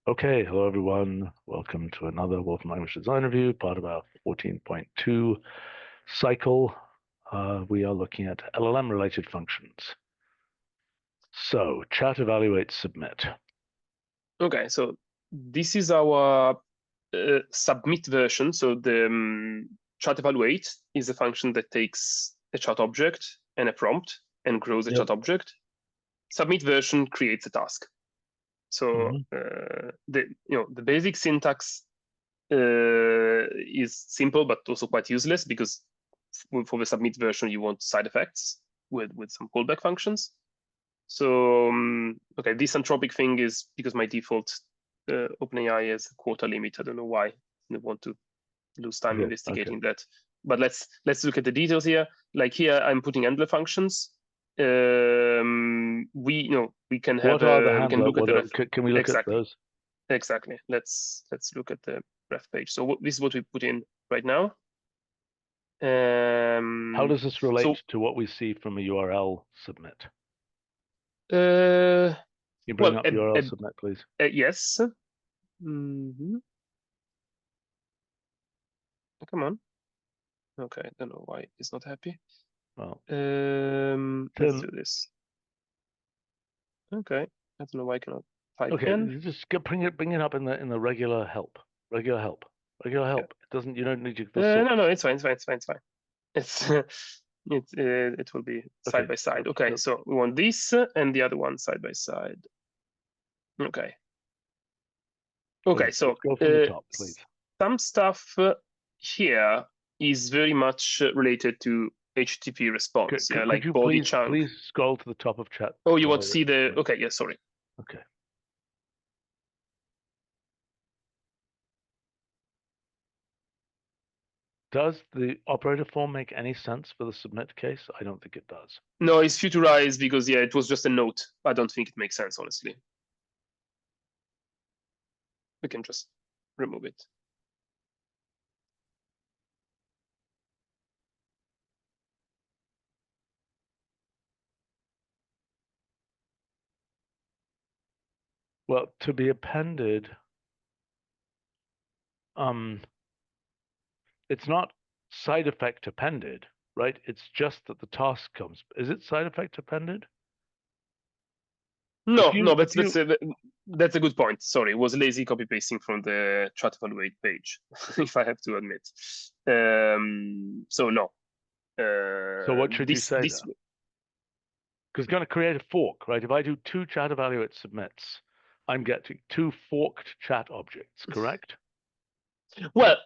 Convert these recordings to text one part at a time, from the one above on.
Okay, hello everyone. Welcome to another Wolfram Language Design Review, part of our 14.2 cycle. We are looking at LLM related functions. So, chat, evaluate, submit. Okay, so this is our submit version. So the chat evaluate is a function that takes a chat object and a prompt and grows a chat object. Submit version creates a task. So the basic syntax is simple but also quite useless, because for the submit version you want side effects with some callback functions. So okay, this anthropic thing is because my default OpenAI has a quota limit. I don't know why. I want to lose time investigating that. But let's look at the details here. Like here, I'm putting handler functions. We can have we can look at the ref. Can we look at those? Exactly. Let's look at the ref page. So this is what we put in right now. How does this relate to what we see from a URL submit? You bring up URL submit, please. Yes. Come on. Okay, I don't know why it's not happy. Well, let's do this. Okay, I don't know why I cannot type in. Just bring it up in the regular help. Regular help. Yeah. It doesn't. You don't need to. No, it's fine. It's it will be side by side. Okay, so we want this and the other one side by side. Okay. Okay, so go from the top, please. Some stuff here is very much related to HTTP response. Like body chunk. Please scroll to the top of chat. Oh, you want to see the? Okay, yeah, sorry. Okay. Does the operator form make any sense for the submit case? I don't think it does. No, it's futurized because it was just a note. I don't think it makes sense, honestly. We can just remove it. Well, to be appended, it's not side effect appended, right? It's just that the task comes. Is it side effect appended? No, that's a good point. Sorry, it was lazy copy pasting from the chat evaluate page, if I have to admit. So no. So what should you say? Because it's going to create a fork, right? If I do 2 chat evaluate submits, I'm getting 2 forked chat objects, correct? Well.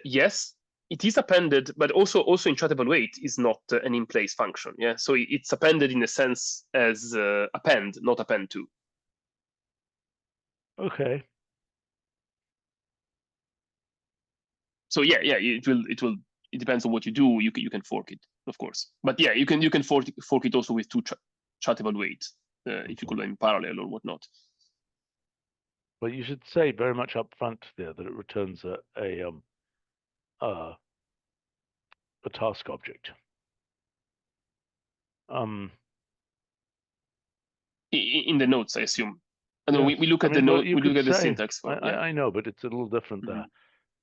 Yes, it is appended, but also in chat evaluate is not an in-place function. Yeah, so it's appended in a sense as append, not append to. Okay. So yeah, it will. It depends on what you do. You can fork it, of course. But yeah, you can fork it also with 2 chat evaluate if you call them in parallel or whatnot. But you should say very much up front there that it returns a task object. In the notes, I assume. And yes. we look at the note. We look at the syntax for. I know, but it's a little different there.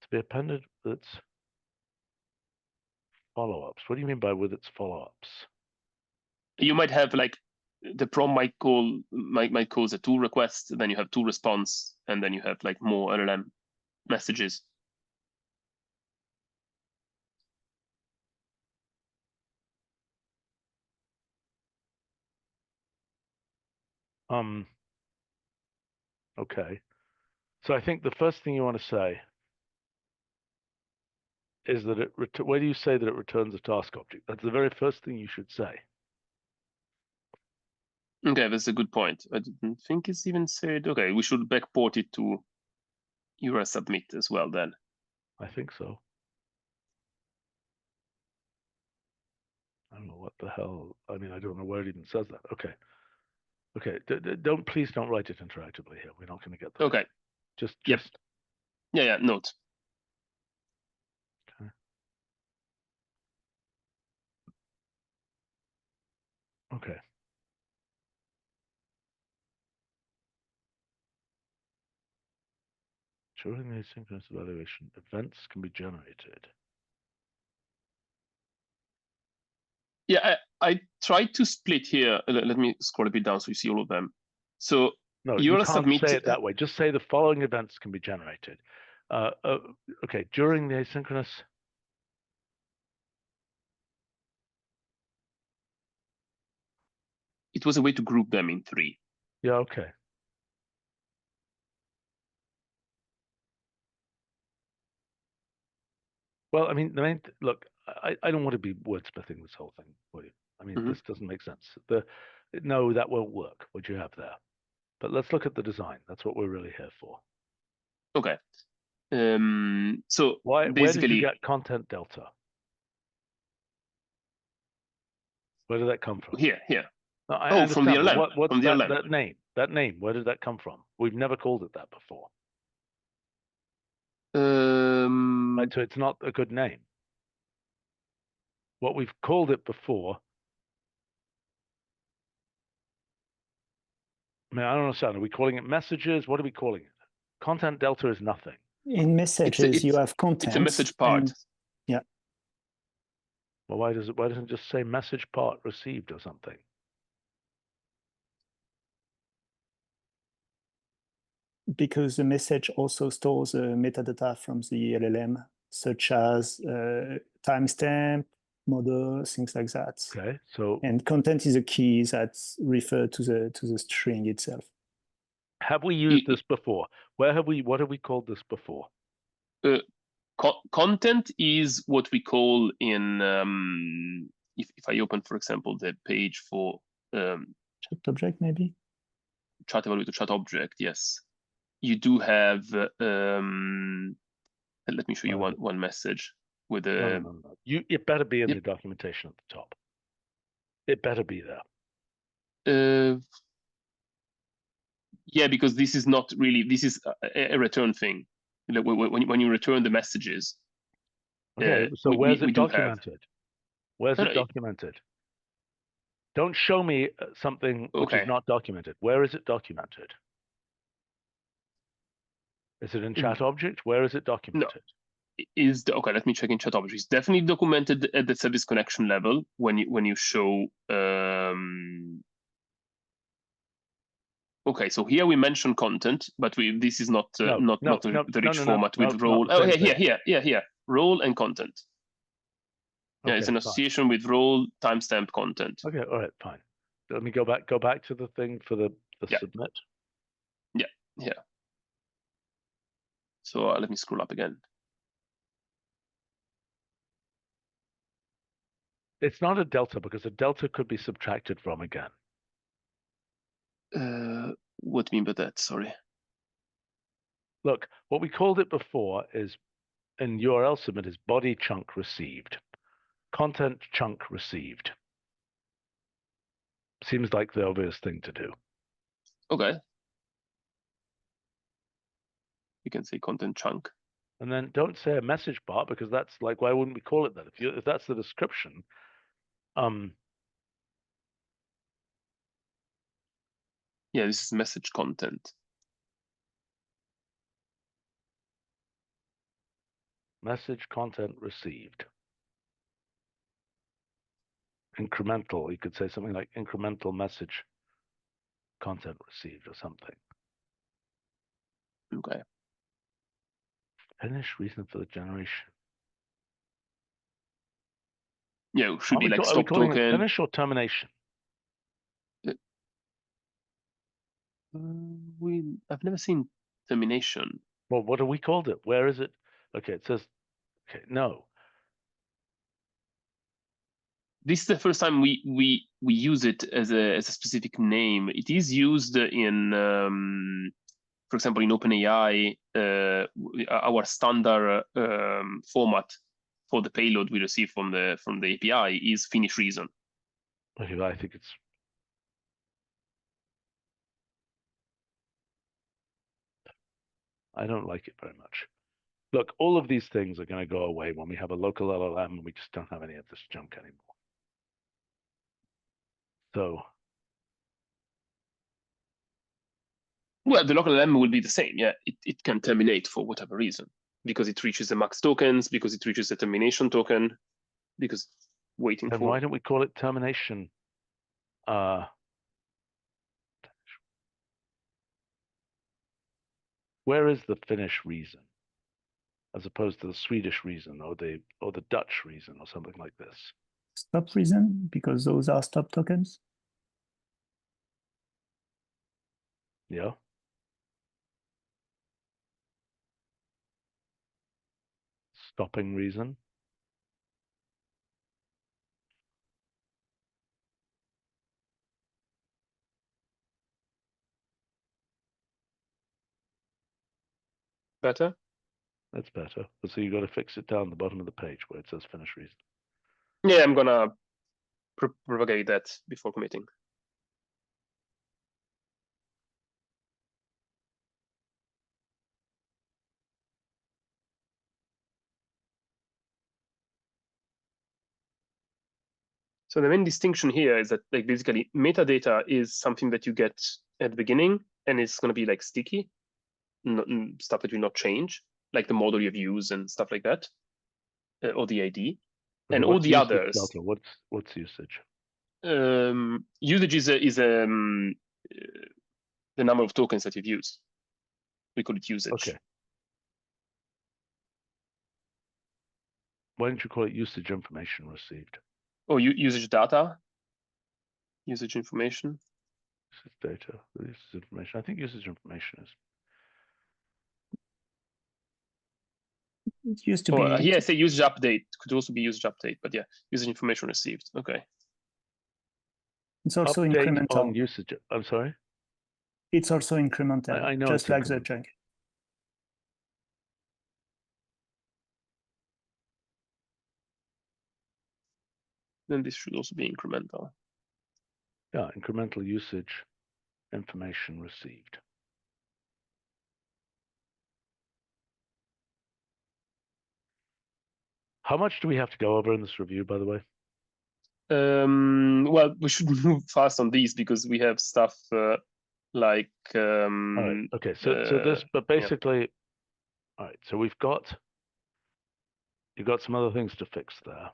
To be appended, that's follow-ups. What do you mean by with its follow-ups? You might have like the prompt might call a tool request, then you have tool response, and then you have like more LLM messages. Okay. So I think the first thing you want to say is that where do you say that it returns a task object? That's the very first thing you should say. Okay, that's a good point. I didn't think it's even said. Okay, we should backport it to URL submit as well then. I think so. I don't know what the hell. I mean, I don't know where it even says that. Okay. Okay. Please don't write it interactively here. We're not going to get that. Okay. Just. Yeah. Note. Okay. Okay. During the asynchronous evaluation, events can be generated. Yeah, I tried to split here. Let me scroll a bit down so you see all of them. So no, you can't submit say it that way. Just say the following events can be generated. Okay, during the asynchronous. It was a way to group them in 3. Yeah, okay. Well, I mean, the main look, I don't want to be wordsmithing this whole thing for you. I mean, this doesn't make sense. No, that won't work, what you have there. But let's look at the design. That's what we're really here for. Okay. So where did you get content delta? Where did that come from? Here. No, I from the LLM. What's from the LLM. that name? That name, where did that come from? We've never called it that before. Right, so it's not a good name. What we've called it before. I mean, I don't understand. Are we calling it messages? What are we calling it? Content delta is nothing. In messages, you have content. It's a message part. Yeah. Well, why doesn't it just say message part received or something? Because the message also stores metadata from the LLM, such as timestamp, model, things like that. Okay, so and content is a key that refer to the string itself. Have we used this before? What have we called this before? Content is what we call in if I open, for example, the page for chat object, maybe chat evaluator chat object. Yes, you do have. Let me show you one message with a. No. It better be in the documentation at the top. It better be there. Yeah, because this is not really. This is a return thing. When you return the messages. Okay, so where's it documented? Where's it documented? Don't show me something which is not documented. Where is it documented? Is it in chat object? Where is it documented? No. Okay, let me check in chat object. It's definitely documented at the service connection level when you show. Okay, so here we mention content, but this is not the rich format with role. Oh, here, role and content. Yeah, it's an association with role, timestamp, content. Okay, all right, fine. Let me go back to the thing for the submit. Yeah. So let me scroll up again. It's not a delta because a delta could be subtracted from again. What do you mean by that? Sorry. Look, what we called it before is in URL submit is body chunk received. Content chunk received. Seems like the obvious thing to do. Okay. You can say content chunk. And then don't say a message part because that's like, why wouldn't we call it that? If that's the description, yeah, this is message content. Message content received. Incremental, you could say something like incremental message content received or something. Okay. Finish reason for the generation. Yeah, should be like stop token. Finish or termination? I've never seen termination. Well, what have we called it? Where is it? Okay, it says, okay, no. This is the first time we use it as a specific name. It is used in, for example, in OpenAI, our standard format for the payload we receive from the API is finish reason. Okay, I think it's. I don't like it very much. Look, all of these things are going to go away when we have a local LLM and we just don't have any of this junk anymore. So Well, the local LLM will be the same. Yeah, it can terminate for whatever reason, because it reaches the max tokens, because it reaches the termination token, because waiting Then for. why don't we call it termination? Where is the Finnish reason, as opposed to the Swedish reason or the Dutch reason or something like this? Stop reason, because those are stop tokens. Yeah. Stopping reason. Better? That's better. But so you got to fix it down the bottom of the page where it says Finnish reason. Yeah, I'm gonna propagate that before committing. So the main distinction here is that, like, basically metadata is something that you get at the beginning, and it's going to be like sticky, stuff that will not change, like the model you've used and stuff like that, or the ID. Okay, And all what's the usage others. delta? What's usage? Usage is the number of tokens that you've used. We call it usage. Okay. Why don't you call it usage information received? Or usage data, usage information. Usage data, usage information. I think usage information is. It used to Or be. here I say usage update, could also be usage update, but yeah, usage information received. Okay. It's also Update incremental. on usage. I'm sorry. It's also incremental, I know just it's like the incremental. chunk. Then this should also be incremental. Yeah, incremental usage information received. How much do we have to go over in this review, by the way? Well, we should move fast on these because we have stuff like. All right. Okay. So this, but basically, yeah. All right. So you've got some other things to fix there.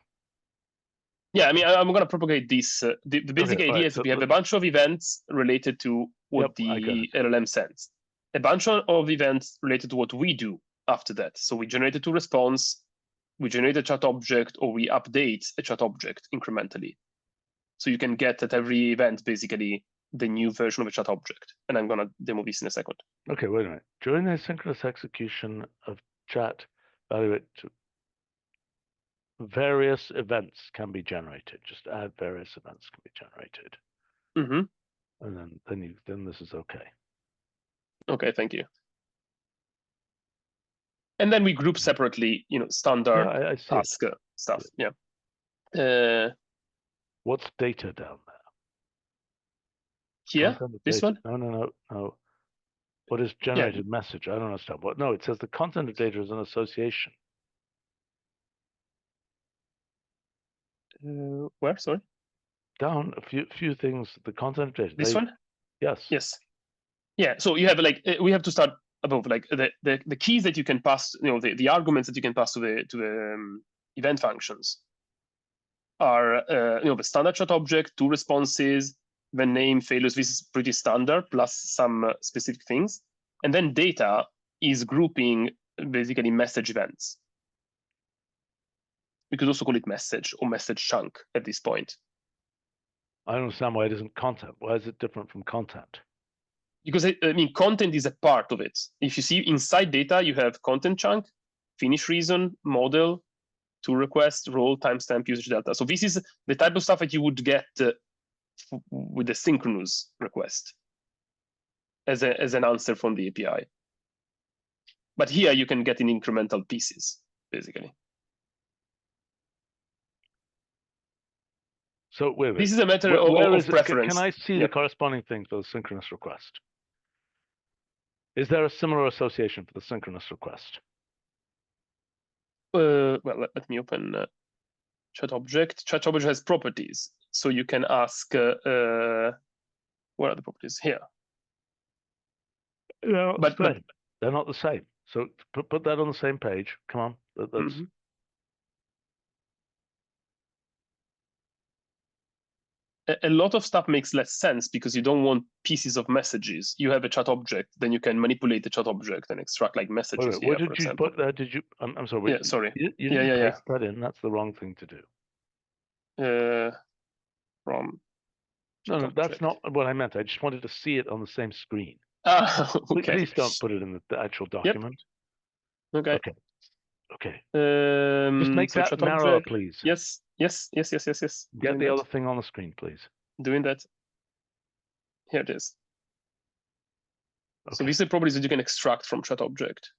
Yeah, I mean, I'm going to propagate this. The basic idea is we have a bunch of events related to what the LLM sends, a bunch of events related to what we do after that. So we generate a to response, we generate a chat object, or we update a chat object incrementally. So you can get at every event, basically, the new version of a chat object. And I'm going to demo this in a second. Okay, wait a minute. During the asynchronous execution of chat, evaluate various events can be generated. Just add various events can be generated. Mm-hmm. And then this is okay. Okay, thank you. And then we group separately, standard task stuff. Yeah. What's data down there? Here, this one? No. What is generated message? I don't understand. What? No, it says the content of data is an association. Where? Sorry. Down a few things. The content of data. This one? Yes. Yes. Yeah. So you have we have to start above the keys that you can pass. The arguments that you can pass to the event functions are the standard chat object, two responses, the name, failures. This is pretty standard plus some specific things, and then data is grouping basically message events. We could also call it message or message chunk at this point. I don't understand why it isn't content. Why is it different from content? Because content is a part of it. If you see inside data, you have content chunk, finish reason, model, to request, role, timestamp, usage delta. So this is the type of stuff that you would get with a synchronous request as an answer from the API. But here you can get in incremental pieces, basically. So wait a minute. This is a matter of preference. Can I see the corresponding thing for the synchronous request? Is there a similar association for the synchronous request? Well, let me open chat object. Chat object has properties, so you can ask where are the properties here? They're not But the same. They're not the same. So put that on the same page. Come on. That's a lot of stuff makes less sense because you don't want pieces of messages. You have a chat object, then you can manipulate the chat object and extract like messages Wait, here, what for did you example. put there? Did you? I'm sorry. Yeah, sorry. You Yeah, didn't yeah, paste that in. That's the wrong thing to do. From No, chat that's object. not what I meant. I just wanted to see it on the same screen. Okay. Please don't put it in the actual document. Okay. Okay. Okay. Just make that narrower, please. Yes. Get the other thing on the screen, please. Doing that. Here it is. Okay. So these are properties that you can extract from chat object.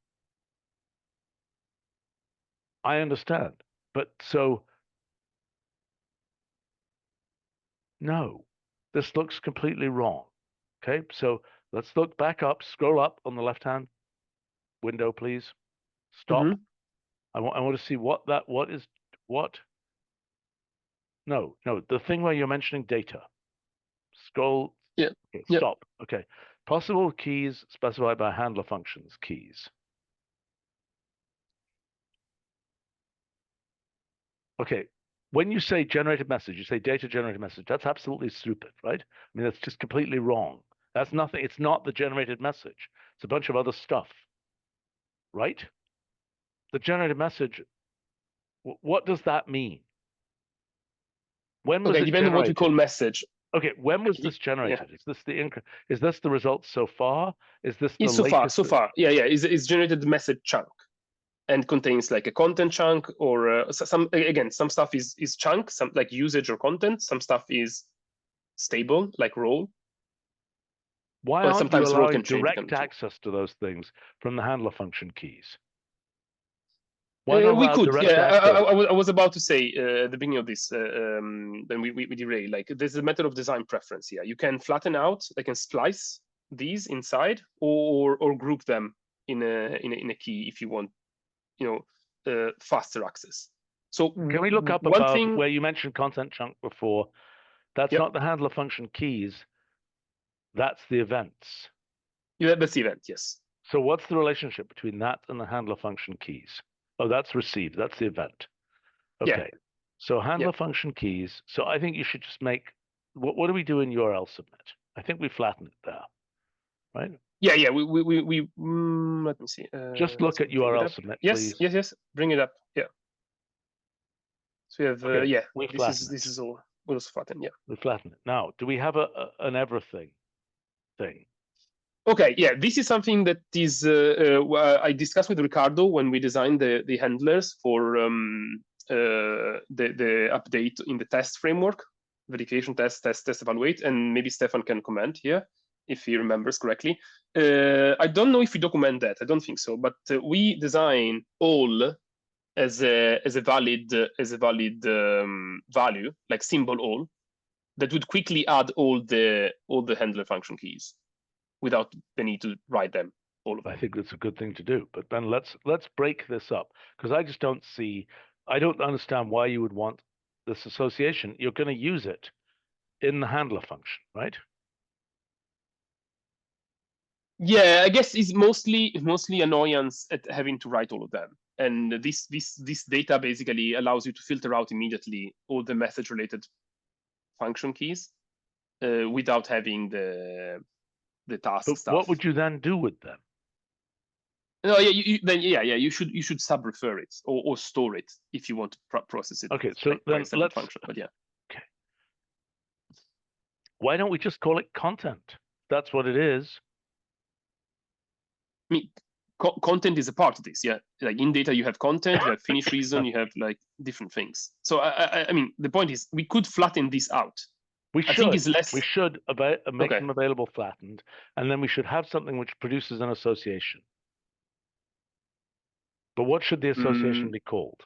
I understand, but so no, this looks completely wrong. Okay, so let's look back up, scroll up on the left-hand window, please. Stop. I want to see what is. No, the thing where you're mentioning data. Scroll. Yeah. Okay, stop. Okay. Possible keys specified by handler functions keys. Okay. When you say generated message, you say data generated message. That's absolutely stupid, right? I mean, that's just completely wrong. That's nothing. It's not the generated message. It's a bunch of other stuff, right? The generated message, what does that mean? When was it depending on what we call message. Okay, when was this generated? Yeah. Is this the results so far? Is this the latest? So far. Yeah. It's generated message chunk and contains like a content chunk or some stuff is chunk, some like usage or content. Some stuff is stable, like role. Why aren't you allowing direct access to those things from the handler function keys? Why not we could. Direct access? I was about to say at the beginning of this, then we derail. Like there's a matter of design preference here. You can flatten out, I can splice these inside, or group them in a key if you want, faster access. So can we look up above where you mentioned content chunk before? That's not the handler function keys. That's the events. Yeah, that's the event, yes. So what's the relationship between that and the handler function keys? Oh, that's received. That's the event. Okay. Yeah. So handler function keys. So I think you should just make, what do we do in URL submit? I think we flatten it there, right? Yeah. We let me see. Just look at URL submit, please. Yes. Bring it up. Yeah. So we have, this is all flattened. Yeah. We flatten it. Now, do we have an everything thing? Okay, yeah, this is something that is I discussed with Ricardo when we designed the handlers for the update in the test framework, verification test, evaluate, and maybe Stefan can comment here if he remembers correctly. I don't know if we document that. I don't think so, but we design all as a valid value, like symbol all, that would quickly add all the handler function keys without the need to write them, all of them. I think that's a good thing to do. But then let's break this up, because I just don't understand why you would want this association. You're going to use it in the handler function, right? Yeah, I guess it's mostly annoyance at having to write all of them. And this data basically allows you to filter out immediately all the message related function keys without having the task stuff. What would you then do with them? No, you should sub-refer it or store it if you want to process it. Okay, so then let's function, but yeah. Okay. Why don't we just call it content? That's what it is. I mean, content is a part of this, yeah. Like in data, you have content, you have finish reason, you have like different things. So I mean, the point is, we could flatten this out. We should make them available flattened, and then we should have something which produces an association. But what should the association be called?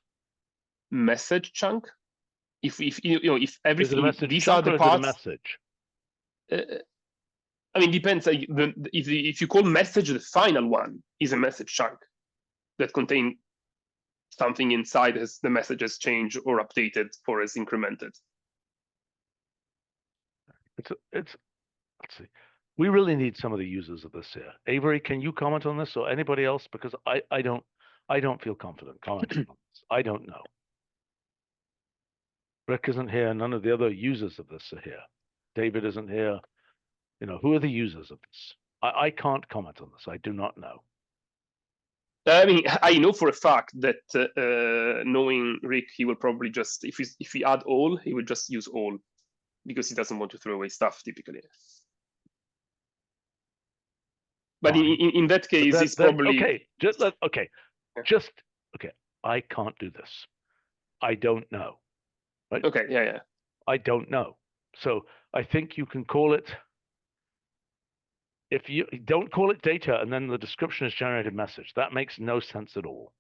Message chunk. If everything, these are the parts. Message. I mean, depends. If you call message the final one is a message chunk that contain something inside as the message has changed or updated or is incremented. Let's see. We really need some of the users of this here. Avery, can you comment on this, or anybody else? Because I don't feel confident commenting on this. I don't know. Rick isn't here. None of the other users of this are here. David isn't here. You know, who are the users of this? I can't comment on this. I do not know. I mean, I know for a fact that knowing Rick, he will probably just, if we add all, he will just use all, because he doesn't want to throw away stuff typically. But in that case, it's probably okay. Okay. I can't do this. I don't know. Right? Okay. Yeah. I don't know. So I think you can call it. If you don't call it data and then the description is generated message, that makes no sense at all.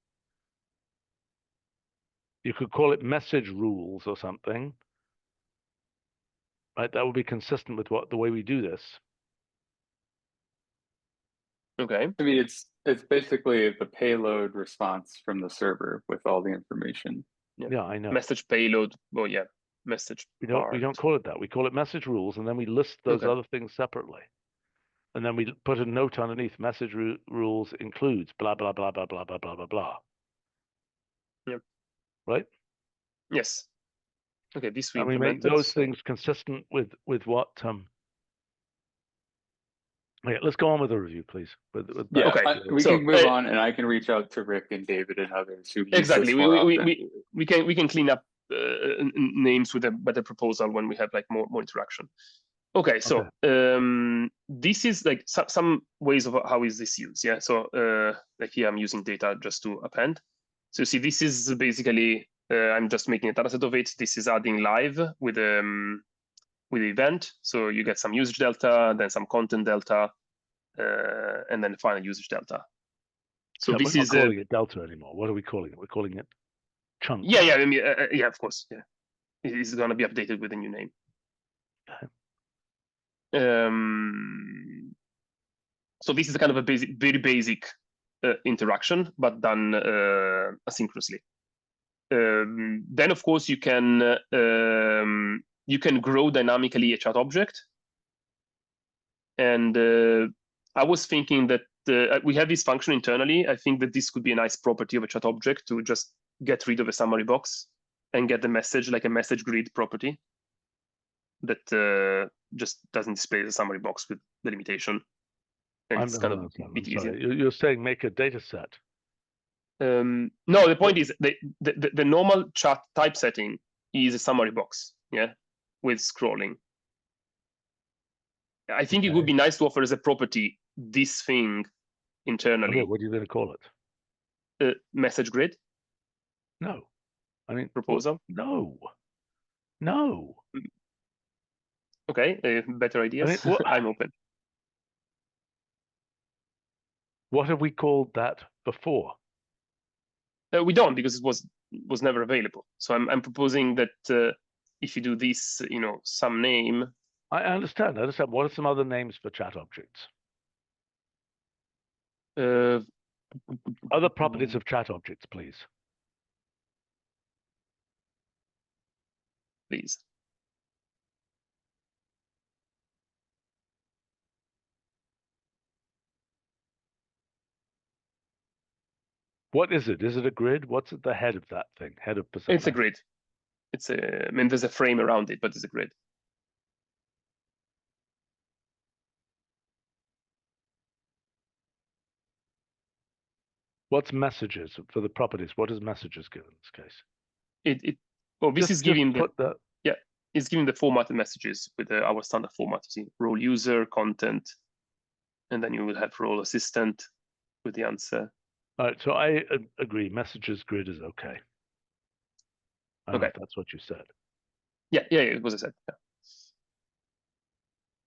You could call it message rules or something, right? That would be consistent with the way we do this. Okay. I mean, it's basically the payload response from the server with all the information. Yeah, I know. Message payload. Well, yeah, message. We don't call it that. We call it message rules, and then we list those other things separately. And then we put a note underneath: message rules includes blah blah blah blah blah blah blah blah blah. Yep. Right. Yes. Okay. This we and we make those things consistent with what. Okay, let's go on with the review, please. Yeah, okay. We can move on, and I can reach out to Rick and David and others who use exactly. This We can clean up names with a better proposal when we have like more interaction. Okay, so this is like some ways of how is this used. Yeah, so like here I'm using data just to append. So you see, this is basically I'm just making a data set of it. This is adding live with the event. So you get some usage delta, then some content delta, and then final usage delta. So this is we're not calling it delta anymore. What are we calling it? We're calling it chunk. Yeah. I mean, yeah, of course. Yeah, it's going to be updated with a new name. So this is kind of a very basic interaction, but done asynchronously. Then, of course, you can grow dynamically a chat object. And I was thinking that we have this function internally. I think that this could be a nice property of a chat object to just get rid of a summary box and get the message like a message grid property that just doesn't display the summary box with delimitation. And it's kind of a bit easier. You're saying make a data set. No, the point is the normal chat typesetting is a summary box, yeah, with scrolling. I think it would be nice to offer as a property this thing internally. Okay, what are you going to call it? Message grid? No. I mean, proposal? No. Okay, better ideas. I mean, I'm open. What have we called that before? We don't, because it was never available. So I'm proposing that if you do this, some name. I understand. What are some other names for chat objects? Other properties of chat objects, please. Please. What is it? Is it a grid? What's at the head of that thing? Head of percent? It's a grid. I mean, there's a frame around it, but it's a grid. What's messages for the properties? What does messages give in this case? This is giving the it's giving the formatted messages with our standard format. You see, role user, content, and then you will have role assistant with the answer. All right, so I agree. Messages grid is okay. I don't know if that's what you said. Yeah, it was a set. Yeah.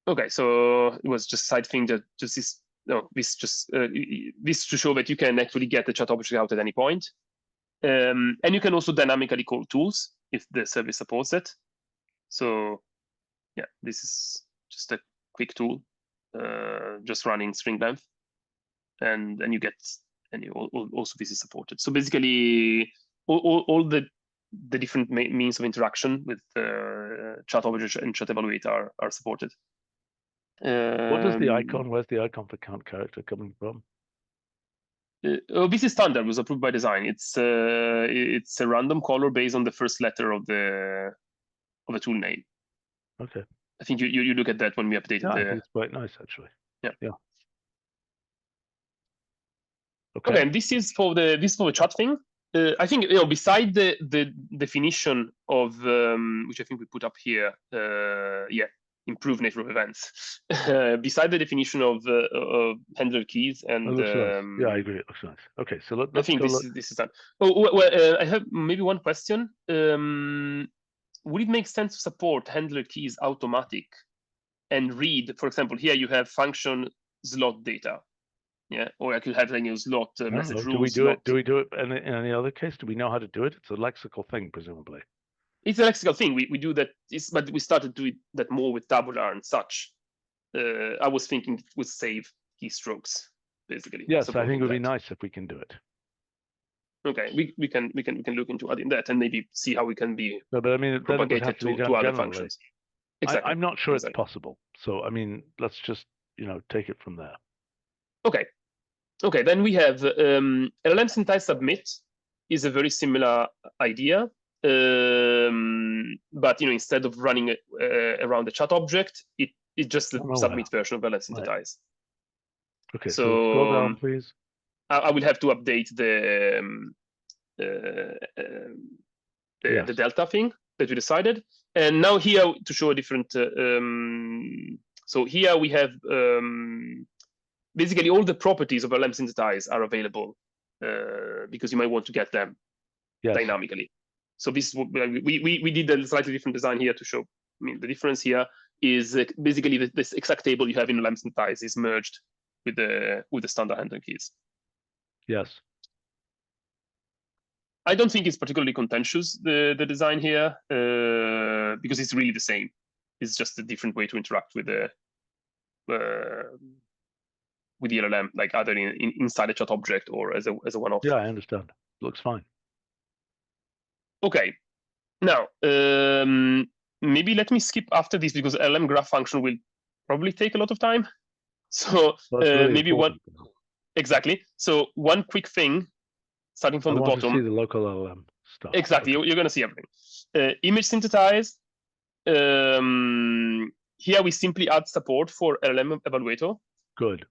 Okay, so it was just side thing that just this. No, this to show that you can actually get the chat object out at any point, and you can also dynamically call tools if the service supports it. So, yeah, this is just a quick tool, just running string length, and you get also this is supported. So basically, all the different means of interaction with chat object and chat evaluate are supported. What is the icon? Where's the icon for count character coming from? This is standard. It was approved by design. It's a random color based on the first letter of the tool name. Okay. I think you look at that when we updated Yeah, I the. think it's quite nice actually. Yeah. Yeah. Okay, and this is for the chat thing. I think beside the definition of which I think we put up here, improve nature of events. Beside the definition of handler keys and It looks nice. Yeah, I agree. It looks nice. Okay, so let's I think go this is done. Oh well, I have maybe one question. Would it make sense to support handler keys automatic and read? For example, here you have function slot data. Yeah, or I could have slot message rules. Do we do it? Do we do it in any other case? Do we know how to do it? It's a lexical thing, presumably. It's a lexical thing. We do that, but we started doing that more with tabular and such. I was thinking it would save keystrokes, basically. Yes, I think it would be nice if we can do it. Okay, we can look into adding that and maybe see how we can be. No, but I mean, then it would have to be done other generally. functions. Exactly. I'm not sure it's possible. So I mean, let's just take it from there. Okay, then we have LLM syntax submit is a very similar idea, but instead of running around the chat object, it's just the submit version of LLM syntax. Right. Okay, so scroll down, please. I will have to update the delta thing that we decided, and now here to show a different. So here we have. Basically, all the properties of LLM synthesize are available because you might want to get them dynamically. So this is what we did a slightly different design here to show. I mean, the difference here is basically this exact table you have in LLM synthesize is merged with the standard handler keys. Yes. I don't think it's particularly contentious the design here because it's really the same. It's just a different way to interact with the LLM, like either inside a chat object or as a one-off. Yeah, I understand. Looks fine. Okay. Now, maybe let me skip after this because LLM graph function will probably take a lot of time. So really maybe important. Exactly. So one quick thing, starting from the bottom. To see the local LLM stuff. Exactly. Okay. You're going to see everything. Image synthesize. Here we simply add support for LLM evaluator. Good.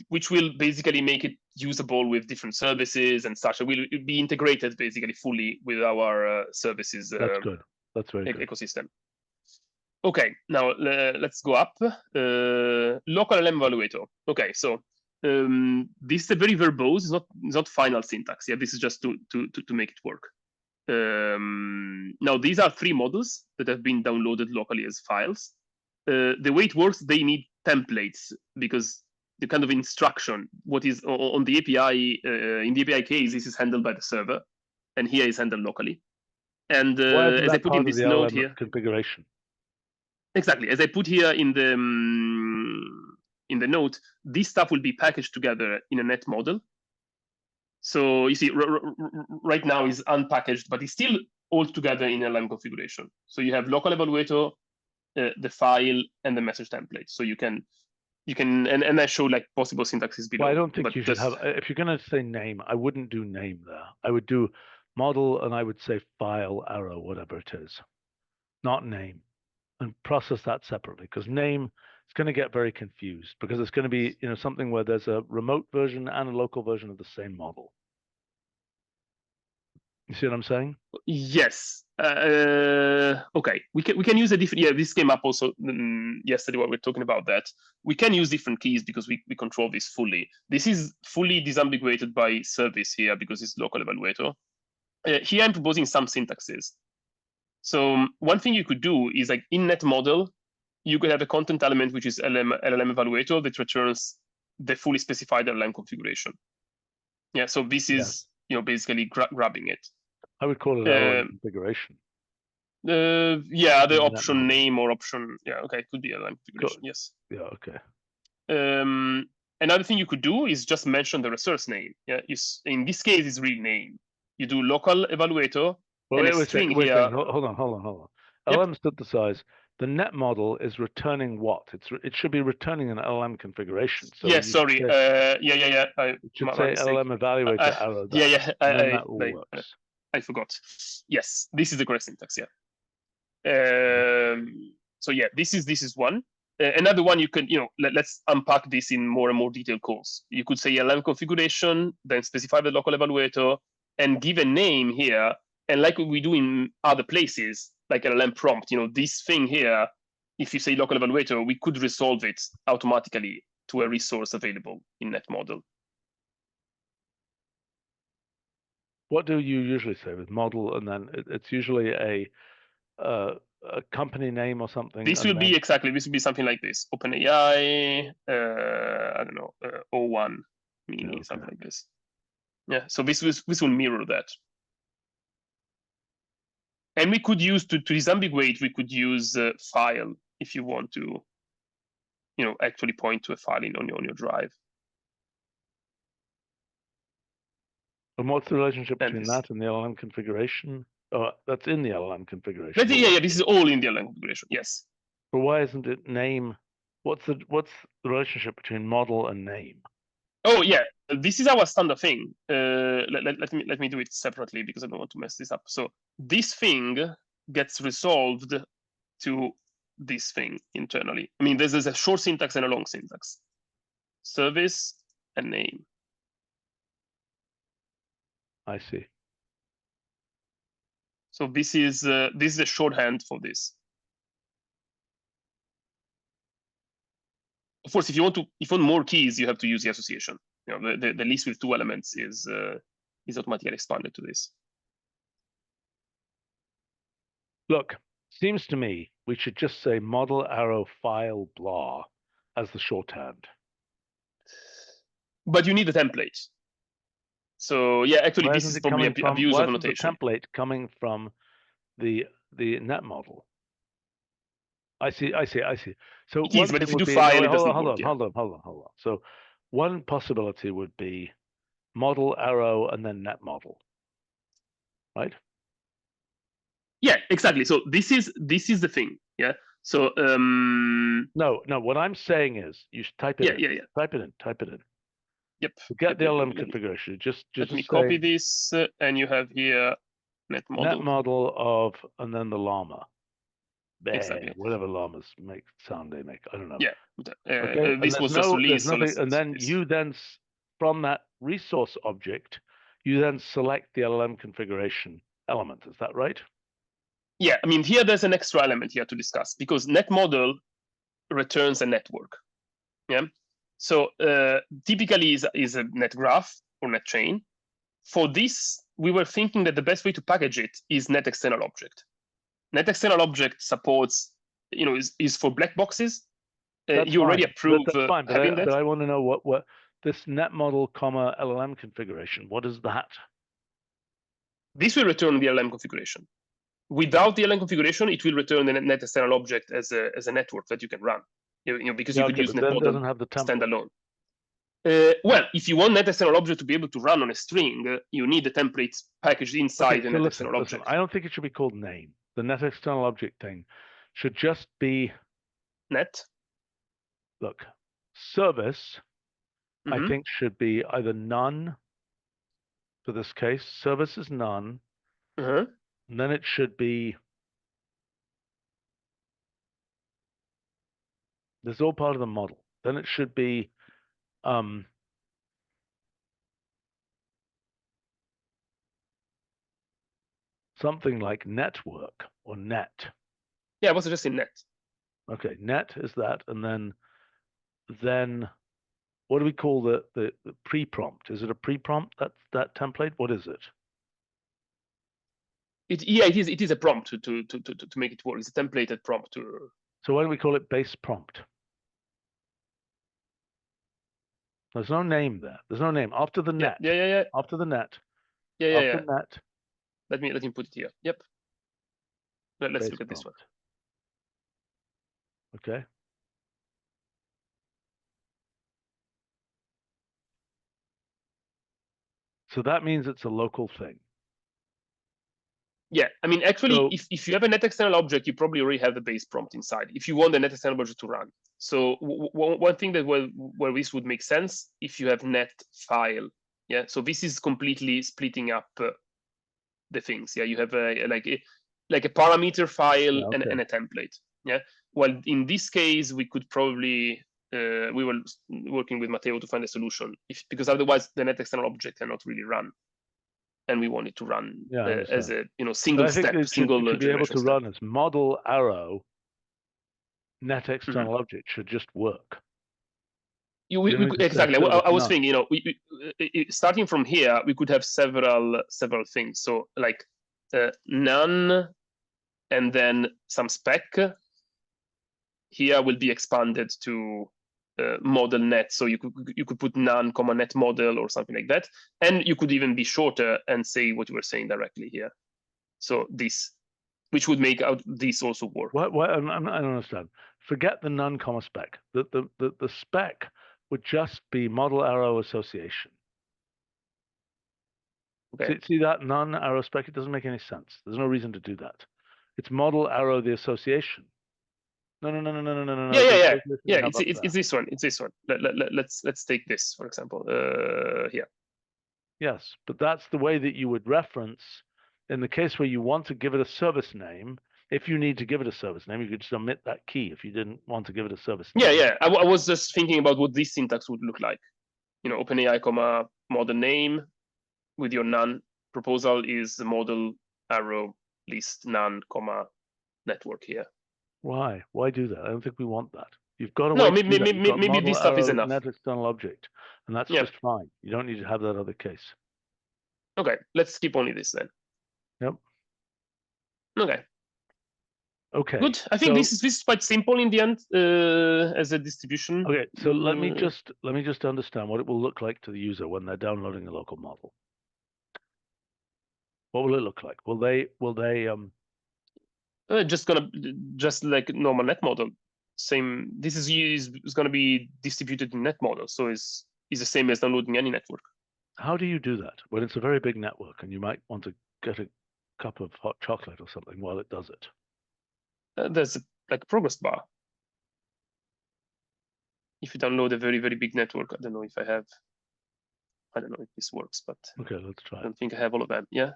Which will basically make it usable with different services and such. It will be integrated basically fully with our services. That's good. That's very good. Ecosystem. Okay, now let's go up. Local LLM evaluator. Okay, so this is a very verbose. It's not final syntax. Yeah, this is just to make it work. Now these are 3 models that have been downloaded locally as files. The way it works, they need templates because the kind of instruction, what is on the API, in the API case, this is handled by the server, and here is handled locally. And as I put in this node here, configuration. Exactly, as I put here in the note, this stuff will be packaged together in a net model. So you see, right now is unpackaged, but it's still all together in LLM configuration. So you have local evaluator, the file, and the message template. So you can, and I show like possible syntaxes below. Well, I don't think you should have, if you're going to say name, I wouldn't do name there. I would do model, and I would say file, arrow, whatever it is, not name, and process that separately, because name is going to get very confused because it's going to be, something where there's a remote version and a local version of the same model. You see what I'm saying? Yes. Okay. We can use a different. Yeah, this came up also yesterday when we were talking about that. We can use different keys because we control this fully. This is fully disambiguated by service here because it's local evaluator. Here I'm proposing some syntaxes. So one thing you could do is like in net model, you could have a content element which is LLM evaluator that returns the fully specified LLM configuration. Yeah. So this is basically grabbing it. I would call it LLM configuration. Yeah, the option name or option. Yeah, okay, it could be LLM configuration. Yes. Yeah. Okay. Another thing you could do is just mention the resource name. Yeah. In this case, it's really name. You do local evaluator. Well, wait a second. Hold on. Yep. LLM synthesize the net model is returning what? It should be returning an LLM configuration. So yeah, you sorry. should say, Yeah. it should My say mistake. LLM evaluator arrow Yeah, that, yeah. and then that all works. I forgot. Yes, this is the correct syntax. Yeah. So yeah, this is one. Another one you can, let's unpack this in more and more detailed calls. You could say LLM configuration, then specify the local evaluator, and give a name here. And like we do in other places, like LLM prompt, this thing here, if you say local evaluator, we could resolve it automatically to a resource available in NetModel. What do you usually say with model? And then it's usually a company name or something. This will be exactly, this will be something like this. OpenAI, I don't know, O1 Mini, okay. something like this. Yeah, so this will mirror that. And we could use, to disambiguate, we could use file if you want to, actually point to a file on your drive. And what's the relationship between that and the LLM configuration? Oh, that's in the LLM configuration. Yeah, this is all in the LLM configuration, yes. But why isn't it name? What's the relationship between model and name? Oh yeah, this is our standard thing. Let me do it separately because I don't want to mess this up. So this thing gets resolved to this thing internally. I mean, there's a short syntax and a long syntax. Service and name. I see. So this is a shorthand for this. Of course, if you want more keys, you have to use the association. The list with 2 elements is automatically expanded to this. Look, seems to me we should just say model arrow file blah as the shorthand. But you need a template. So yeah, actually, this is probably abuse of annotation. The template coming from the net model. I see. So it is, but if you do file, it doesn't work. Hold on. So one possibility would be model arrow and then net model, right? Yeah, exactly. So this is the thing. Yeah. So no. What I'm saying is you should type it in. Yeah. Type it in. Yep. Forget the LLM configuration. Just let me say, copy this, and you have here net model. Net model of, and then the llama. Exactly. Whatever llamas sound they make. I don't know. Yeah. Okay. This was just released. And then you then, from that resource object, you then select the LLM configuration element. Is that right? Yeah. I mean, here there's an extra element here to discuss because net model returns a network. Yeah. So typically is a net graph or net chain. For this, we were thinking that the best way to package it is net external object. Net external object supports, is for black boxes. You already approve that's fine, having that. But I want to know what this net model, comma LLM configuration. What is that? This will return the LLM configuration. Without the LLM configuration, it will return the net external object as a network that you can run. Because you could use net model doesn't have the standalone. Well, if you want net external object to be able to run on a string, you need the template packaged inside the net external object. I don't think it should be called name. The net external object thing should just be net. Look, service, I think should be either none. For this case, service is none. And then it should be. This is all part of the model. Then it should be something like network or net. Yeah, I was suggesting net. Okay, net is that, and then what do we call the pre-prompt? Is it a pre-prompt? That template? What is it? It is a prompt to make it work. It's a templated prompt to. So why don't we call it base prompt? There's no name there. There's no name after the net. Yeah. After the net. Yeah. Net. Let me put it here. Yep. Let's look at this one. Okay. So that means it's a local thing. Yeah, I mean, actually, So- if you have a net external object, you probably already have the base prompt inside. If you want the net external object to run, so one thing that where this would make sense if you have net file. Yeah, so this is completely splitting up the things. Yeah, you have like a parameter file Yeah, okay. and a template. Yeah, well, in this case, we could probably we were working with Matteo to find a solution because otherwise the net external object cannot really run. And we want it to run Yeah, I as a But single I think step, it single should be able generation to step. run as model arrow net external object should just work. You don't need to say Exactly. I service was none. thinking, starting from here, we could have several things. So like none, and then some spec. Here will be expanded to model net. So you could put none, net model or something like that, and you could even be shorter and say what you were saying directly here. So this, which would make out this also work. Why, I don't understand. Forget the none comma spec. The spec would just be model arrow association. Okay. See that none arrow spec? It doesn't make any sense. There's no reason to do that. It's model arrow the association. No. Yeah. It's this one. It's this one. Let's take this for example. Here. Yes, but that's the way that you would reference in the case where you want to give it a service name. If you need to give it a service name, you could just omit that key if you didn't want to give it a service name. Yeah. I was just thinking about what this syntax would look like. OpenAI, model name with your none proposal is the model arrow list none, network here. Why? Why do that? I don't think we want that. You've got to No, maybe this stuff is enough. Net external object, and that's just fine. You don't need to have that other case. Okay, let's keep only this then. Yep. Okay. Okay. Good. I think this is quite simple in the end as a distribution. Okay, so let me just understand what it will look like to the user when they're downloading a local model. What will it look like? Will they just like normal net model. Same. This is going to be distributed in net model, so is the same as downloading any network. How do you do that when it's a very big network and you might want to get a cup of hot chocolate or something while it does it? There's like a progress bar. If you download a very, very big network, I don't know if this works, but okay, let's try. I don't think I have all of them. Yeah.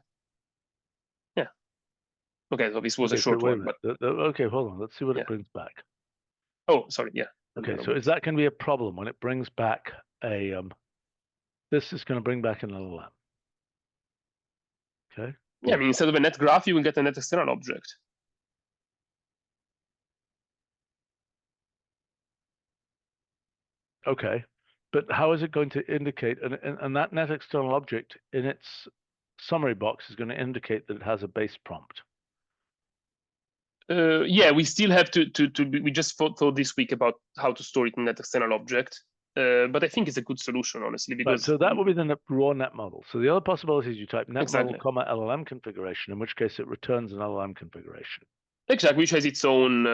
Okay, so this was a short one, but okay, hold on. Let's see what it brings back. Oh, sorry. Yeah. Okay, so is that going to be a problem when it brings back a this is going to bring back an LLM? Okay. Yeah, I mean, instead of a net graph, you will get a net external object. Okay, but how is it going to indicate, and that net external object in its summary box is going to indicate that it has a base prompt? Yeah, we still have to we just thought this week about how to store it in that external object. But I think it's a good solution, honestly, because so that will be the raw net model. So the other possibility is you type net exactly. model, LLM configuration, in which case it returns an LLM configuration. Exactly, which has its own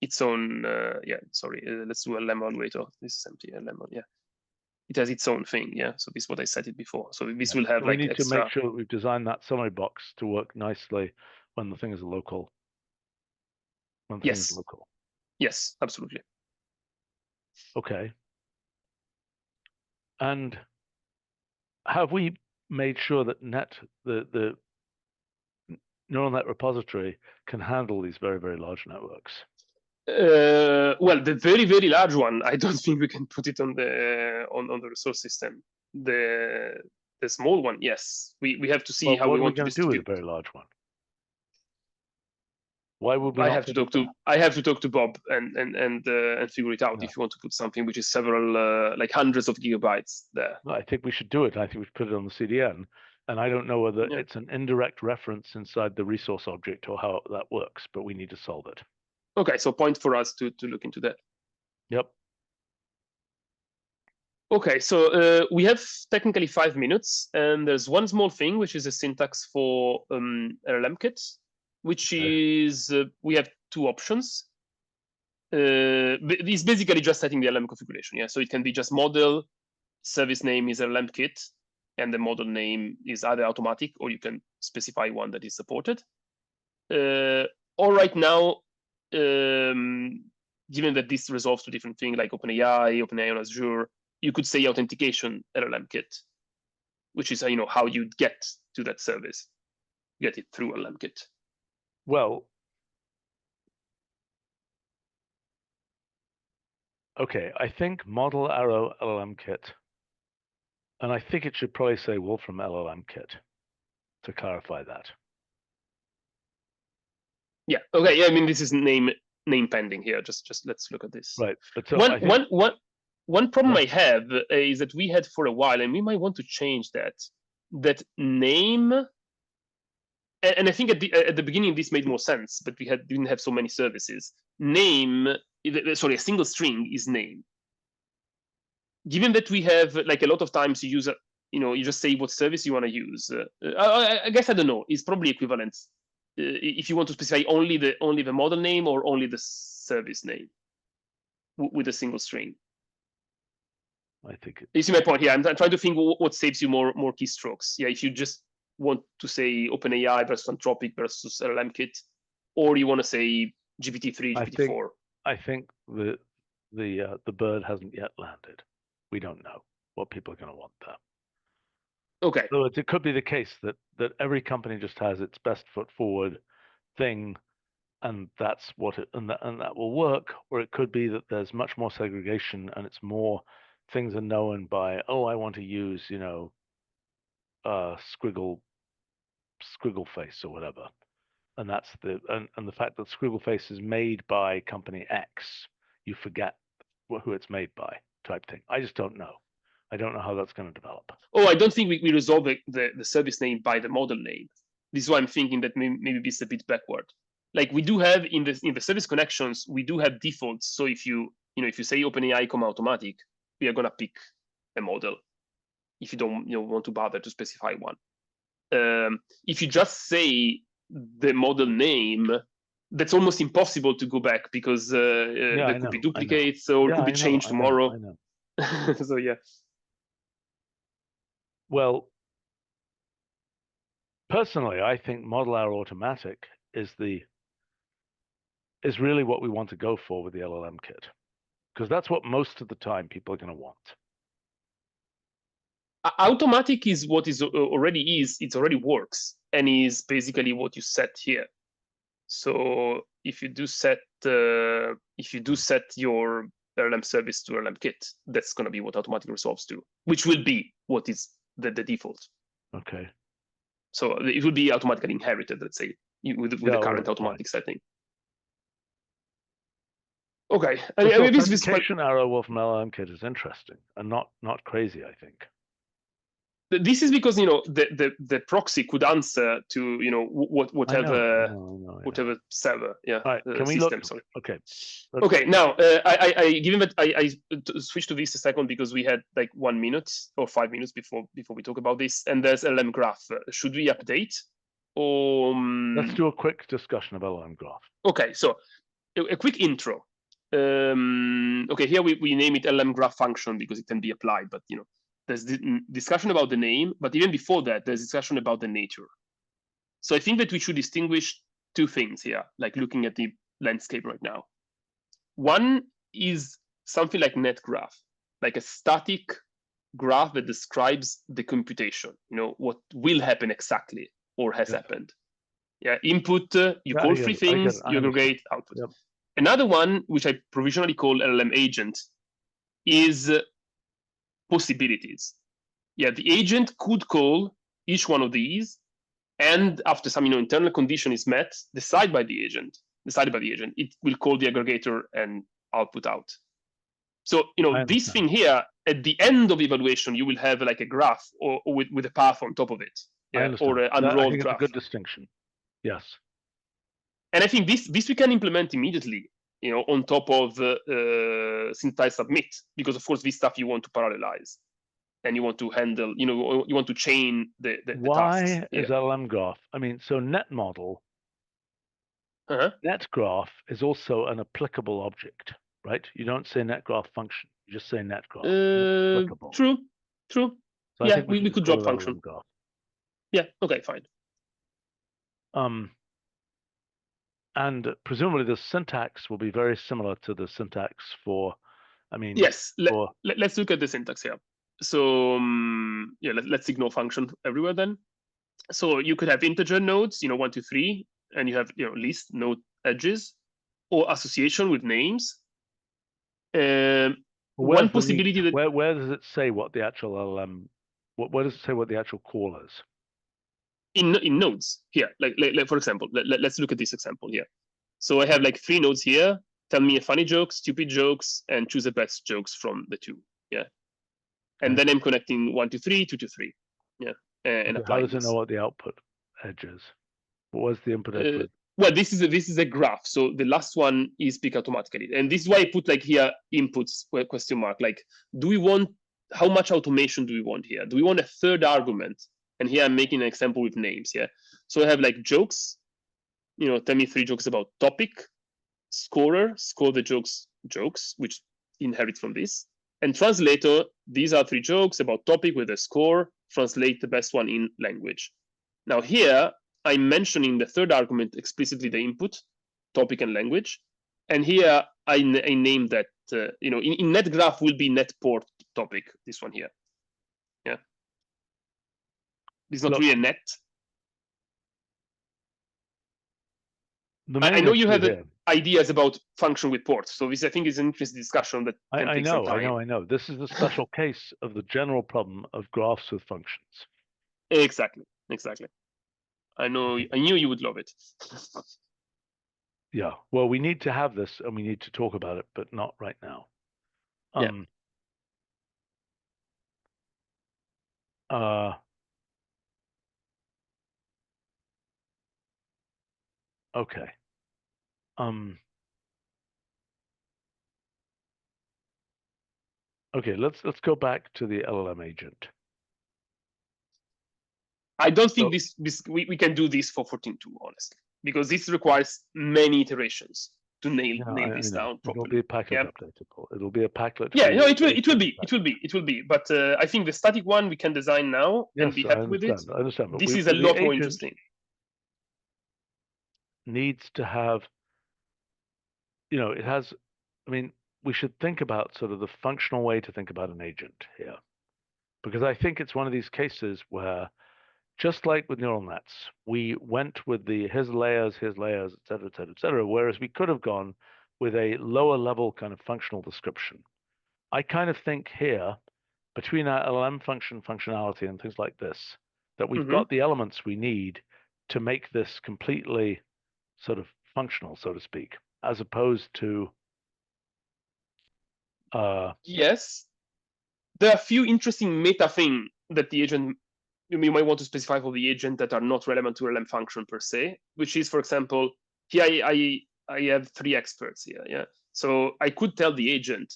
yeah. Sorry, let's do a lemon. Wait, this is empty. A lemon, yeah. It has its own thing, yeah. So this is what I said it before. So this will have so like we need extra... to make sure that we've designed that summary box to work nicely when the thing is local. When the thing is local. Yes, absolutely. Okay. And have we made sure that the neural net repository can handle these very, very large networks? Well, the very, very large one, I don't think we can put it on the resource system. The small one, yes. We have to see how we want to distribute. What are we going to do with a very large one? Why would we? I have to talk to Bob and figure it out. If you want to put something which is several like hundreds of gigabytes there. I think we should do it. I think we should put it on the CDN. And I don't know whether it's an indirect reference inside the resource object or how that works, but we need to solve it. Okay, so point for us to look into that. Yep. Okay, so we have technically 5 minutes, and there's one small thing, which is a syntax for LLM kit, which is we have 2 options. It's basically just setting the LLM configuration, yeah. So it can be just model, service name is LLM kit, and the model name is either automatic or you can specify one that is supported. Or right now, given that this resolves to different things like OpenAI on Azure, you could say authentication LLM kit, which is how you get to that service, get it through LLM kit. Well, okay, I think model arrow LLM kit, and I think it should probably say Wolfram LLM kit to clarify that. Yeah. Okay. Yeah. I mean, this is name pending here. Just let's look at this. Right. But so one problem I have is that we had for a while, and we might want to change that. That name, and I think at the beginning this made more sense, but we didn't have so many services. Name, sorry, a single string is name. Given that we have like a lot of times you use you just say what service you want to use. I guess I don't know. It's probably equivalent. If you want to specify only the model name or only the service name with a single string. I think you see my point here. I'm trying to think what saves you more keystrokes. Yeah, if you just want to say OpenAI versus Anthropic versus LLM kit, or you want to say GPT-3, GPT-4. I think the bird hasn't yet landed. We don't know what people are going to want there. Okay. So it could be the case that every company just has its best foot forward thing, and that's what and that will work. Or it could be that there's much more segregation, and it's more things are known by, oh, I want to use squiggle face or whatever, and that's and the fact that squiggle face is made by company X, you forget who it's made by, type thing. I just don't know. I don't know how that's going to develop. Oh, I don't think we resolve the service name by the model name. This is why I'm thinking that maybe it's a bit backward. Like we do have in the service connections, we do have defaults. So if you say OpenAI, automatic, we are gonna pick a model. If you don't want to bother to specify one. If you just say the model name, that's almost impossible to go back because there could be duplicates or it could be changed tomorrow. I know. So yeah. Well, personally, I think model arrow automatic is really what we want to go for with the LLM kit, because that's what most of the time people are going to want. Automatic is what it already works, and is basically what you set here. So if you do set your LLM service to LLM kit, that's going to be what automatic resolves to, which will be what is the default. Okay. So it will be automatically inherited, let's say, with the current automatic setting. Okay. Authentication arrow Wolfram LLM kit is interesting and not crazy, I think. This is because the proxy could answer to whatever server. Yeah. All right. Can we system, look? sorry. Okay. Okay. Now, I given that I switched to this a second because we had like 1 minute or 5 minutes before we talk about this, and there's LLM graph. Should we update or? Let's do a quick discussion of LLM graph. Okay. So a quick intro. Okay. Here we name it LLM graph function because it can be applied, but there's discussion about the name, but even before that, there's discussion about the nature. So I think that we should distinguish two things here, like looking at the landscape right now. One is something like net graph, like a static graph that describes the computation, what will happen exactly or has happened. Yeah, input, you call three things, you aggregate output. Yep. Another one, which I provisionally call LLM agent, is possibilities. Yeah, the agent could call each one of these, and after some internal condition is met, decided by the agent, it will call the aggregator and output out. So this thing here, at the end of evaluation, you will have like a graph or with a path on top of it, or an unrolled graph. It's a good distinction. Yes. And I think this we can implement immediately, on top of synthesize submit, because of course this stuff you want to parallelize, and you want to handle, you want to chain the Why tasks. is LLM graph? I mean, so net model, net graph is also an applicable object, right? You don't say net graph function, you just say net graph. True. So I Yeah, think we just could call drop it function. LLM graph. Yeah, okay, fine. And presumably the syntax will be very similar to the syntax for, I mean, Yes, for let's look at the syntax here. So yeah, let's ignore function everywhere then. So you could have integer nodes, 1 to 3, and you have list node edges or association with names. One possibility that where does it say what the actual LLM? Where does it say what the actual call is? in nodes here, like for example, let's look at this example here. So I have like 3 nodes here. Tell me a funny joke, stupid jokes, and choose the best jokes from the 2. Yeah, and Okay. then I'm connecting 1 to 3, 2 to 3. Yeah, and How does applying it know what the output edge is? What was the input edge with? well, this is a graph. So the last one is picked automatically, and this is why I put like here inputs question mark. Like, do we want how much automation do we want here? Do we want a third argument? And here I'm making an example with names. Yeah, so I have like jokes. Tell me 3 jokes about topic. Scorer, score the jokes, which inherit from this. And translator, these are 3 jokes about topic with a score. Translate the best one in language. Now here, I'm mentioning the third argument explicitly the input, topic and language. And here I name that, in net graph will be net port topic, this one here. Yeah. It's not really a net. I know you have ideas about function with ports. So this, I think, is an interesting discussion that can take some time. I know. This is the special case of the general problem of graphs with functions. Exactly. I knew you would love it. Yeah. Well, we need to have this and we need to talk about it, but not right now. Okay. Okay, let's go back to the LLM agent. I don't think we can do this for 14.2, honestly, because this requires many iterations to nail this down properly. It'll be a package updatable. It'll be a packlet. Yeah, no, it will be. But I think the static one we can design now and be happy with it. I understand. But this is a lot more interesting. Needs to have, it has. I mean, we should think about sort of the functional way to think about an agent here, because I think it's one of these cases where, just like with neural nets, we went with the here's layers, et cetera, et cetera, et cetera, whereas we could have gone with a lower level kind of functional description. I kind of think here, between our LLM functionality and things like this, that we've got the elements we need to make this completely sort of functional, so to speak, as opposed to yes, there are a few interesting meta things that the agent you might want to specify for the agent that are not relevant to LLM function per se, which is, for example, here I have 3 experts here. Yeah, so I could tell the agent,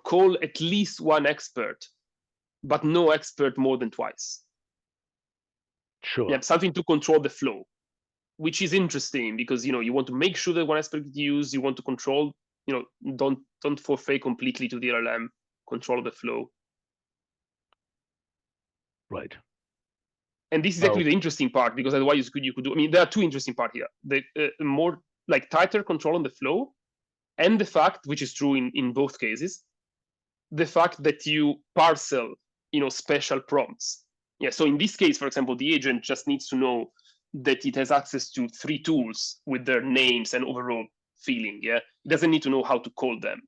call at least 1 expert, but no expert more than twice. Sure. Yeah, something to control the flow, which is interesting because you want to make sure that 1 expert is used. You want to control, don't forfeit completely to the LLM. Control the flow. Right. And this is actually the interesting part, because otherwise you could do. I mean, there are 2 interesting parts here: the more like tighter control on the flow, and the fact, which is true in both cases, the fact that you parcel, special prompts. Yeah. So in this case, for example, the agent just needs to know that it has access to 3 tools with their names and overall feeling. Yeah. It doesn't need to know how to call them.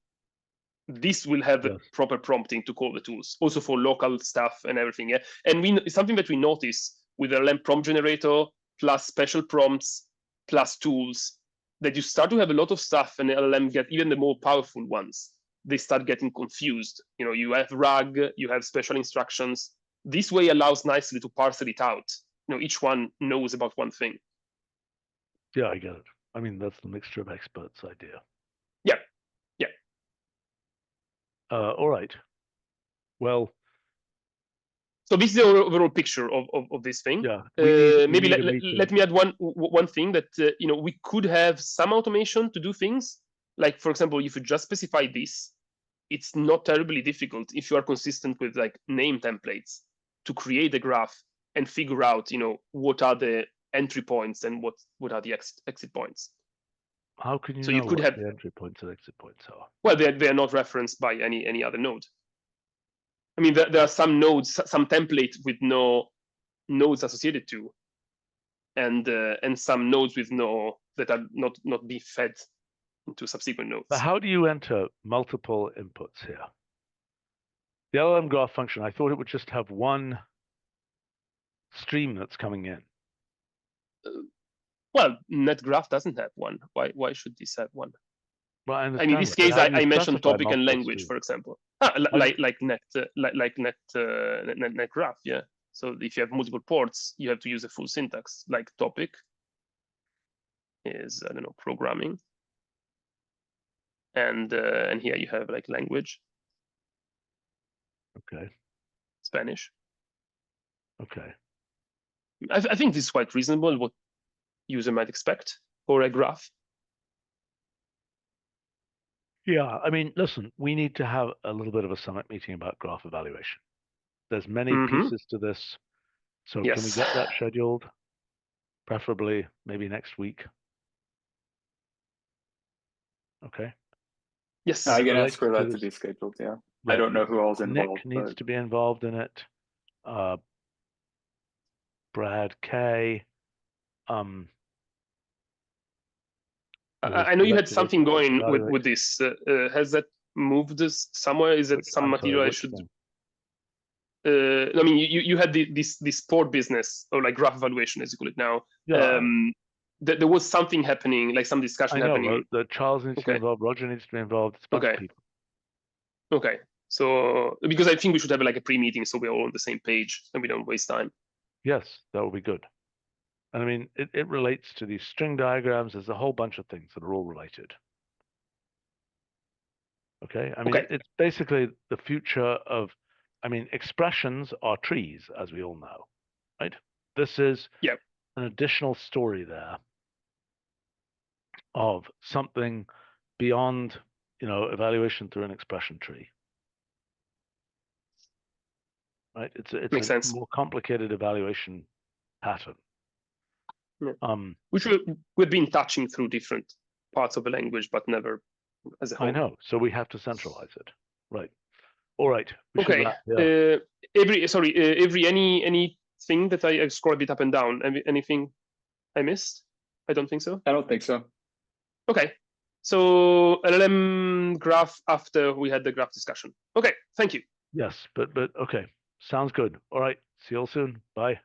This will have proper prompting to call the tools, also for local stuff and everything. Yeah, and something that we notice with LLM prompt generator plus special prompts plus tools, that you start to have a lot of stuff, and LLM get even the more powerful ones. They start getting confused. You have RAG, you have special instructions. This way allows nicely to parcel it out. Each one knows about one thing. Yeah, I get it. I mean, that's the mixture of experts idea. Yeah. All right. Well, so this is the overall picture of this thing. Yeah. Maybe let me add one thing that we could have some automation to do things. Like, for example, if you just specify this, it's not terribly difficult if you are consistent with like name templates. to create the graph and figure out, what are the entry points and what are the exit points. How can you So know you could what have, the entry points and exit points are? well, they're not referenced by any other node. I mean, there are some nodes, some template with no nodes associated to, and some nodes with no, that are not be fed into subsequent nodes. But how do you enter multiple inputs here? The LLM graph function, I thought it would just have one stream that's coming in. Well, NetGraph doesn't have one. Why should this have one? Well, I I understand mean, in this that, but case, how do you I mentioned specify topic and multiple language, streams? for example. do Like NetGraph, yeah. So if you have multiple ports, you have to use a full syntax. Like topic is, I don't know, programming, and here you have like language, Okay. Spanish. Okay. I think this is quite reasonable. What user might expect for a graph. Yeah, I mean, listen, we need to have a little bit of a summit meeting about graph evaluation. There's many pieces to this. So Yes. can we get that scheduled? Preferably maybe next week. Okay. Yes. I can relates ask for to that to this- be scheduled, yeah. I Right. don't know who all's Nick involved, needs but to be involved in it. Brad K. I know you had something going with this. Has that moved this somewhere? Is it some material I should? I mean, you had this port business, or like graph evaluation, as you call it now. Yeah. There was something happening, like some discussion happening. That Charles needs to be involved. Roger needs to be involved. It's a bunch of people. Okay. So because I think we should have like a pre-meeting, so we're all on the same page and we don't waste time. Yes, that would be good. And I mean, it relates to these string diagrams. There's a whole bunch of things that are all related. Okay. I mean, it's basically the future of, I mean, expressions are trees, as we all know, right? This is an additional story there of something beyond, evaluation through an expression tree. Right? It's a more complicated evaluation pattern. Yeah. Which we've been touching through different parts of the language, but never as a whole. I know. So we have to centralize it. Right. All right. Okay. Anything that I scroll a bit up and down? Anything I missed? I don't think so. I don't think so. Okay. So LLM graph after we had the graph discussion. Okay. Thank you. Yes, but okay. Sounds good. All right. See you all soon. Bye.